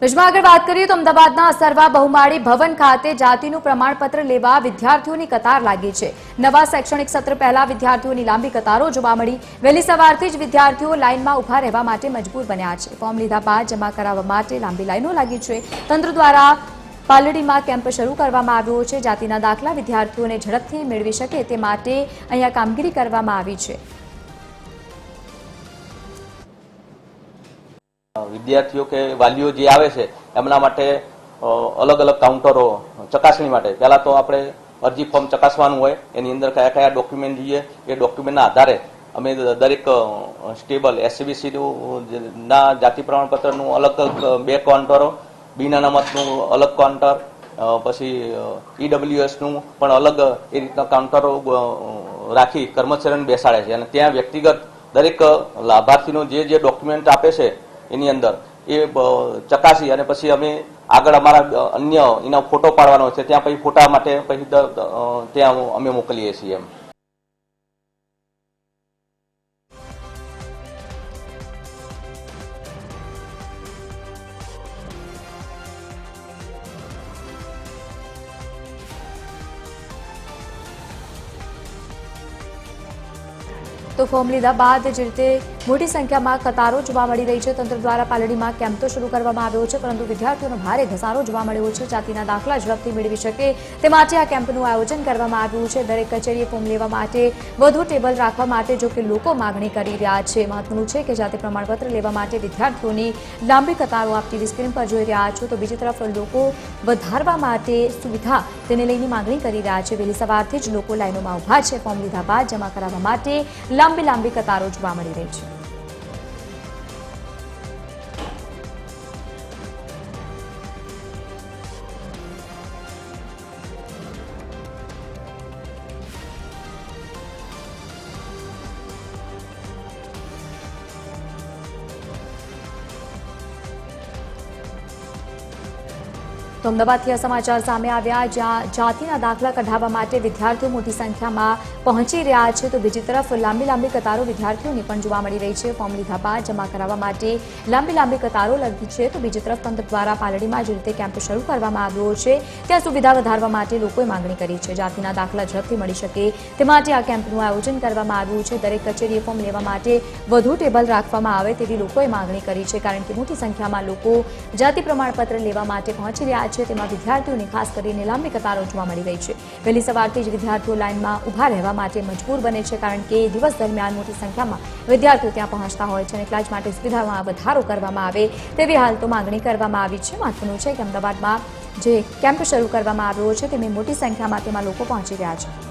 વિશ્વમાં આગળ વાત કરીએ તો અમદાવાદના અસરવા બહુમાળી ભવન ખાતે જાતિનું પ્રમાણપત્ર લેવા વિદ્યાર્થીઓની કતાર લાગી છે। નવા શૈક્ષણિક સત્ર પહેલા વિદ્યાર્થીઓની લાંબી કતારો જોવા મળી। વહેલી સવારથી જ વિદ્યાર્થીઓ લાઇનમાં ઊભા રહેવા માટે મજબૂર બન્યા છે। ફોર્મ લીધા બાદ જમા કરાવવા માટે લાંબી લાઈનો લાગી છે। તંત્ર દ્વારા પાલડીમાં કેમ્પ શરૂ કરવામાં આવ્યો છે। જાતિના દાખલા વિદ્યાર્થીઓને ઝડપથી મેળવી શકે તે માટે અહીંયા કામગીરી કરવામાં આવી છે। વિદ્યાર્થીઓ કે વાલીઓ જે આવે છે એમના માટે અલગ અલગ કાઉન્ટરો ચકાસણી માટે પહેલા તો આપણે અરજી ફોર્મ ચકાસવાનું હોય, એની અંદર કયા કયા ડોક્યુમેન્ટ જોઈએ એ ડોક્યુમેન્ટના આધારે અમે દરેક સ્ટેબલ એસસીબીસી ના જાતિ પ્રમાણપત્રનું અલગ બે કાઉન્ટરો, બીના અનામતનું અલગ કાઉન્ટર, પછી ઈડબ્લ્યુએસનું પણ અલગ એ રીતના કાઉન્ટરો રાખી કર્મચારીઓને બેસાડે છે અને ત્યાં વ્યક્તિગત દરેક લાભાર્થીનો જે જે ડોક્યુમેન્ટ આપે છે એની અંદર એ ચકાસી અને પછી અમે આગળ અમારા અન્ય એના ફોટો પાડવાનો છે, ત્યાં પછી ફોટા માટે પછી ત્યાં અમે મોકલીએ છીએ। એમ તો ફોર્મ લીધા બાદ જે રીતે મોટી સંખ્યામાં કતારો જોવા મળી રહી છે। તંત્ર દ્વારા પાલડીમાં કેમ્પ તો શરૂ કરવામાં આવ્યો છે, પરંતુ વિદ્યાર્થીઓનો ભારે ઘસારો જોવા મળ્યો છે। જાતિના દાખલા ઝડપથી મેળવી શકે તે માટે આ કેમ્પનું આયોજન કરવામાં આવ્યું છે। દરેક કચેરીએ ફોર્મ લેવા માટે વધુ ટેબલ રાખવા માટે જો કે લોકો માગણી કરી રહ્યા છે। મહત્વનું છે કે જાતિ પ્રમાણપત્ર લેવા માટે વિદ્યાર્થીઓની લાંબી કતારો આપ ટીવી સ્ક્રીન પર જોઈ રહ્યા છો, તો બીજી તરફ લોકો વધારવા માટે સુવિધા તેને લઈને માગણી કરી રહ્યા છે। વહેલી સવારથી જ લોકો લાઈનોમાં ઊભા છે। ફોર્મ લીધા બાદ જમા કરાવવા માટે લાંબી કતારો જોવા મળી રહી છે। તો અમદાવાદથી આ સમાચાર સામે આવ્યા, જ્યાં જાતિના દાખલા કઢાવવા માટે વિદ્યાર્થીઓ મોટી સંખ્યામાં પહોંચી રહ્યા છે, તો બીજી તરફ લાંબી કતારો વિદ્યાર્થીઓની પણ જોવા મળી રહી છે। ફોર્મ લીધા બાદ જમા કરાવવા માટે લાંબી કતારો લાગી છે। તો બીજી તરફ તંત્ર દ્વારા પાલડીમાં જે રીતે કેમ્પ શરૂ કરવામાં આવ્યો છે ત્યાં સુવિધા વધારવા માટે લોકોએ માંગણી કરી છે। જાતિના દાખલા ઝડપથી મળી શકે તે માટે આ કેમ્પનું આયોજન કરવામાં આવ્યું છે। દરેક કચેરીએ ફોર્મ લેવા માટે વધુ ટેબલ રાખવામાં આવે તેવી લોકોએ માંગણી કરી છે, કારણ કે મોટી સંખ્યામાં લોકો જાતિ પ્રમાણપત્ર લેવા માટે પહોંચી રહ્યા છે। તેમાં વિદ્યાર્થીઓની ખાસ કરીને લાંબી કતારો જોવા મળી રહી છે। વહેલી સવારથી જ વિદ્યાર્થીઓ લાઇનમાં ઊભા રહેવા માટે મજબૂર બને છે, કારણ કે દિવસ દરમિયાન મોટી સંખ્યામાં વિદ્યાર્થીઓ ત્યાં પહોંચતા હોય છે અને એટલા જ માટે સુવિધામાં વધારો કરવામાં આવે તેવી હાલ તો માંગણી કરવામાં આવી છે। મહત્વનું છે કે અમદાવાદમાં જે કેમ્પ શરૂ કરવામાં આવ્યો છે તેમાં મોટી સંખ્યામાં તેમાં લોકો પહોંચી રહ્યા છે।